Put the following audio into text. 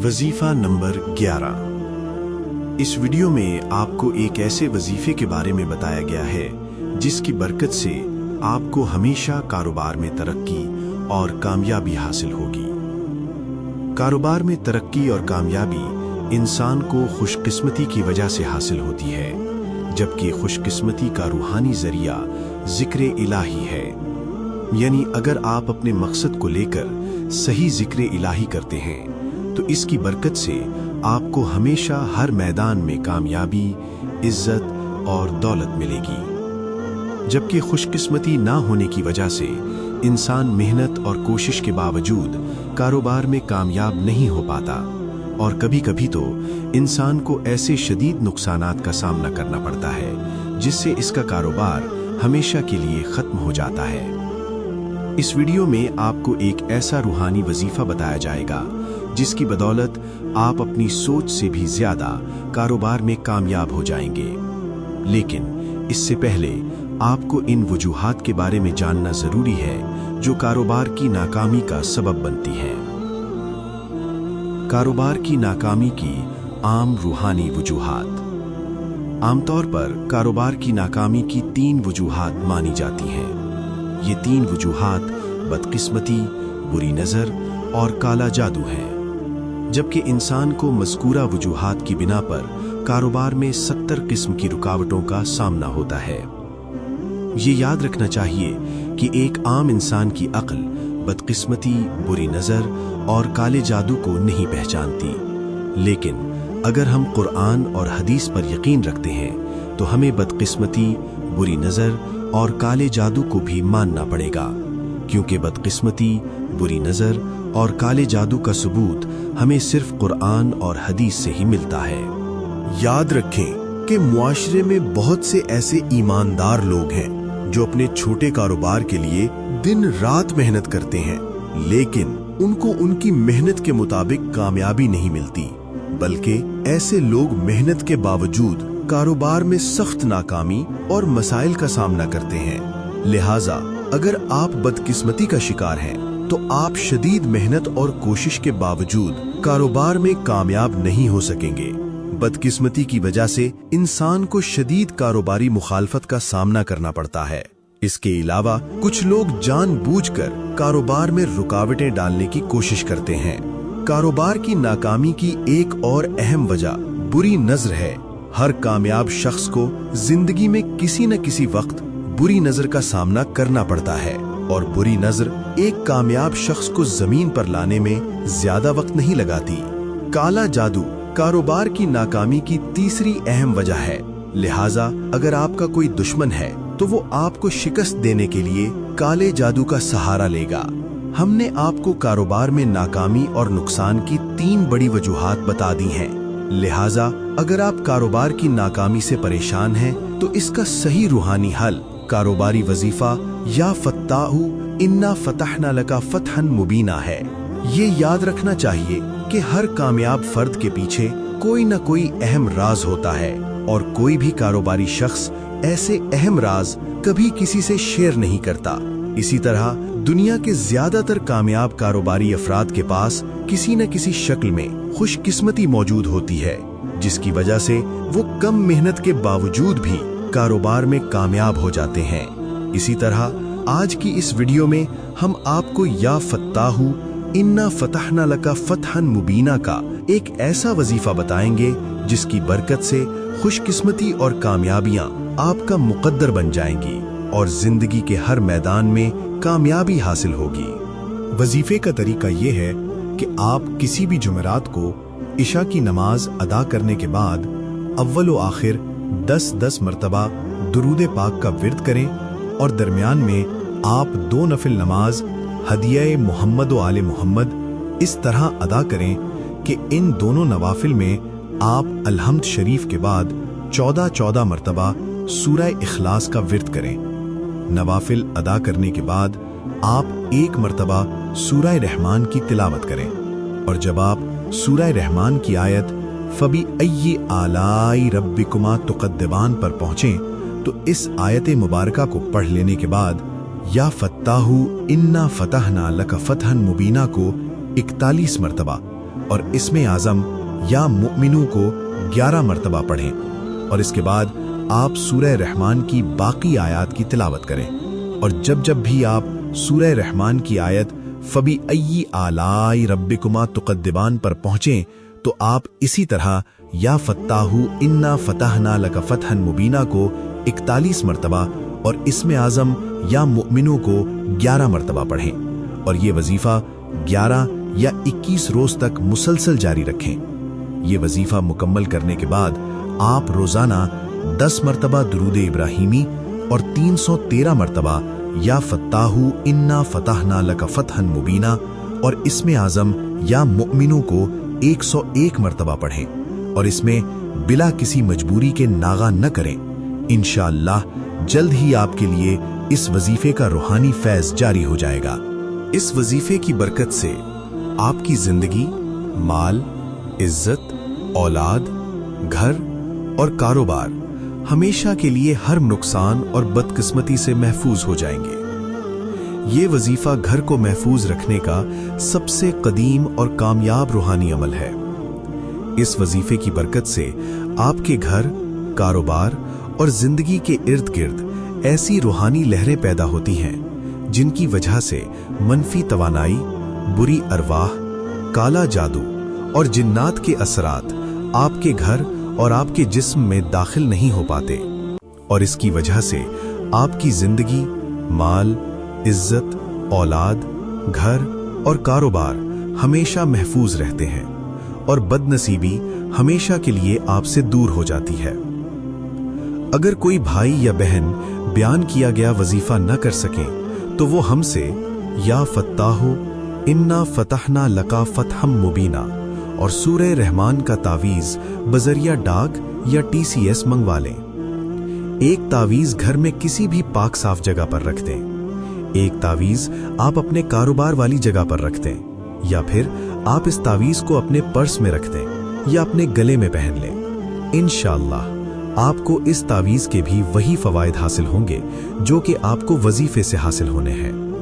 वजीफा नंबर 11। इस वीडियो में आपको एक ऐसे वजीफे के बारे में बताया गया है जिसकी बरकत से आपको हमेशा कारोबार में तरक्की और कामयाबी हासिल होगी। कारोबार में तरक्की और कामयाबी इंसान को खुशकिस्मती की वजह से हासिल होती है, जबकि खुशकिस्मती का रूहानी जरिया जिक्र इलाही है। यानी अगर आप अपने मकसद को लेकर सही जिक्र इलाही करते हैं तो इसकी बरकत से आपको हमेशा हर मैदान में कामयाबी, इज्जत और दौलत मिलेगी। जबकि खुशकिस्मती ना होने की वजह से इंसान मेहनत और कोशिश के बावजूद कारोबार में कामयाब नहीं हो पाता और कभी-कभी तो इंसान को ऐसे शदीद नुकसानात का सामना करना पड़ता है जिससे इसका कारोबार हमेशा के लिए खत्म हो जाता है। इस वीडियो में आपको एक ऐसा रूहानी वजीफा बताया जाएगा जिसकी बदौलत आप अपनी सोच से भी ज्यादा कारोबार में कामयाब हो जाएंगे। लेकिन इससे पहले आपको इन वजूहात के बारे में जानना जरूरी है जो कारोबार की नाकामी का सबब बनती हैं। कारोबार की नाकामी की आम रूहानी वजूहात। आमतौर पर कारोबार की नाकामी की 3 वजूहात मानी जाती हैं। ये 3 वजूहात बदकिस्मती, बुरी नजर और काला जादू हैं। जबकि इंसान को मज़कूरा वजूहात की बिना पर कारोबार में 70 किस्म की रुकावटों का सामना होता है। ये याद रखना चाहिए कि एक आम इंसान की अक्ल बदकिस्मती, बुरी नज़र और काले जादू को नहीं पहचानती। लेकिन अगर हम कुरान और हदीस पर यकीन रखते हैं तो हमें बदकिस्मती, बुरी नज़र और काले जादू को भी मानना पड़ेगा, क्योंकि बदकिस्मती, बुरी नज़र और काले जादू का सबूत हमें सिर्फ कुरान और हदीस से ही मिलता है। याद रखें कि मुआशरे में बहुत से ऐसे ईमानदार लोग हैं जो अपने छोटे कारोबार के लिए दिन रात मेहनत करते हैं, लेकिन उनको उनकी मेहनत के मुताबिक कामयाबी नहीं मिलती, बल्कि ऐसे लोग मेहनत के बावजूद कारोबार में सख्त नाकामी और मसाइल का सामना करते हैं। लिहाजा अगर आप बदकिस्मती का शिकार हैं तो आप शदीद मेहनत और कोशिश के बावजूद कारोबार में कामयाब नहीं हो सकेंगे। बदकिस्मती की वजह से इंसान को शदीद कारोबारी मुखालफत का सामना करना पड़ता है। इसके अलावा कुछ लोग जानबूझकर कारोबार में रुकावटें डालने की कोशिश करते हैं। कारोबार की नाकामी की एक और अहम वजह बुरी नजर है। हर कामयाब शख्स को जिंदगी में किसी न किसी वक्त बुरी नजर का सामना करना पड़ता है और बुरी नजर एक कामयाब शख्स को जमीन पर लाने में ज्यादा वक्त नहीं लगाती। काला जादू कारोबार की नाकामी की तीसरी अहम वजह है। लिहाजा अगर आपका कोई दुश्मन है तो वो आपको शिकस्त देने के लिए काले जादू का सहारा लेगा। हमने आपको कारोबार में नाकामी और नुकसान की 3 बड़ी वजूहात बता दी हैं। लिहाजा अगर आप कारोबार की नाकामी से परेशान हैं तो इसका सही रूहानी हल कारोबारी वजीफा या फत्ताहू इन्ना फतहना लका फतहन मुबीना है। ये याद रखना चाहिए कि हर कामयाब फर्द के पीछे कोई न कोई अहम राज होता है और कोई भी कारोबारी शख्स ऐसे अहम राज कभी किसी से शेयर नहीं करता। इसी तरह दुनिया के ज्यादातर कामयाब कारोबारी अफराद के पास किसी न किसी शक्ल में खुशकिस्मती मौजूद होती है, जिसकी वजह से वो कम मेहनत के बावजूद भी कारोबार में कामयाब हो जाते हैं। इसी तरह आज की इस वीडियो में हम आपको या फत्ताहू इन्ना फतहना लका फतहन मुबीना का एक ऐसा वजीफा बताएंगे जिसकी बरकत से खुशकिस्मती और कामयाबियां आपका मुकद्दर बन जाएंगी और जिंदगी के हर मैदान में कामयाबी हासिल होगी। वजीफे का तरीका ये है कि आप किसी भी जुमेरात को इशा की नमाज अदा करने के बाद अव्वल व आखिर 10-10 मरतबा दुरूद पाक का विर्द करें और दरमियान में आप 2 नफिल नमाज हदिया मोहम्मद व आले मोहम्मद इस तरह अदा करें कि इन दोनों नवाफिल में आप अलहम्द शरीफ के बाद 14-14 मरतबा सूरह इखलास का विर्द करें। नवाफिल अदा करने के बाद आप 1 मरतबा सूरह रहमान की तिलावत करें और जब आप सूरह रहमान की आयत फबी अय्यि आलाई रब्बिकुमा तुकद्दिबान पर पहुंचें तो इस आयत मुबारका को पढ़ लेने के बाद या फत्ताहू इन्ना फतहना लका फतहन मुबीना को 41 मरतबा और इसमें आज़म या मुमिनू को 11 मरतबा पढ़ें और इसके बाद आप सूरह रहमान की बाकी आयत की तिलावत करें। और जब जब भी आप सूरह रहमान की आयत फबी अय्यी आलाई रब्बिकुमा तुकद्दिबान पर पहुंचें तो आप इसी तरह या फत्ताहू इन्ना फतहना लका फतहन मुबीना को 41 मरतबा और इसमें आज़म या मुमिनू को 11 मरतबा पढ़ें और ये वजीफा 11 या 21 रोज तक मुसलसल जारी रखें। ये वजीफा मुकम्मल करने के बाद आप रोजाना 10 मरतबा दुरूद इब्राहिमी और 313 मरतबा या फत्ताहू इन्ना फतहना लका फतहन मुबीना और इसमें आज़म या मुमिनू को 101 मरतबा पढ़ें और इसमें बिला किसी मजबूरी के नागा न करें। इंशाअल्लाह जल्द ही आपके लिए इस वजीफे का रूहानी फैज़ जारी हो जाएगा। इस वजीफे की बरकत से आपकी जिंदगी, माल, इज्जत, औलाद, घर और कारोबार हमेशा के लिए हर नुकसान और बदकिस्मती से महफूज हो जाएंगे। ये वजीफा घर को महफूज रखने का सबसे कदीम और कामयाब रूहानी अमल है। इस वजीफे की बरकत से आपके घर, कारोबार और जिंदगी के इर्द गिर्द ऐसी रूहानी लहरें पैदा होती हैं जिनकी वजह से मनफी तवानाई, बुरी अरवाह, काला जादू और जिन्नात के असरात आपके घर और आपके जिस्म में दाखिल नहीं हो पाते और इसकी वजह से आपकी जिंदगी, माल, इज्जत, औलाद, घर और कारोबार हमेशा महफूज रहते हैं और बदनसीबी हमेशा के लिए आपसे दूर हो जाती है। अगर कोई भाई या बहन बयान किया गया वजीफा न कर सकें तो वो हमसे या फत्ताहू इन्ना फतहना लका फतहम मुबीना और सूरह रहमान का तावीज़ बजरिया डाक या TCS मंगवा लें। एक तावीज़ घर में किसी भी पाक साफ जगह पर रख दें। एक तावीज़ आप अपने कारोबार वाली जगह पर रख दें या फिर आप इस तावीज़ को अपने पर्स में रख दें या अपने गले में पहन लें। इंशाअल्लाह आपको इस तावीज़ के भी वही फ़वाइद हासिल होंगे जो कि आपको वजीफे से हासिल होने हैं।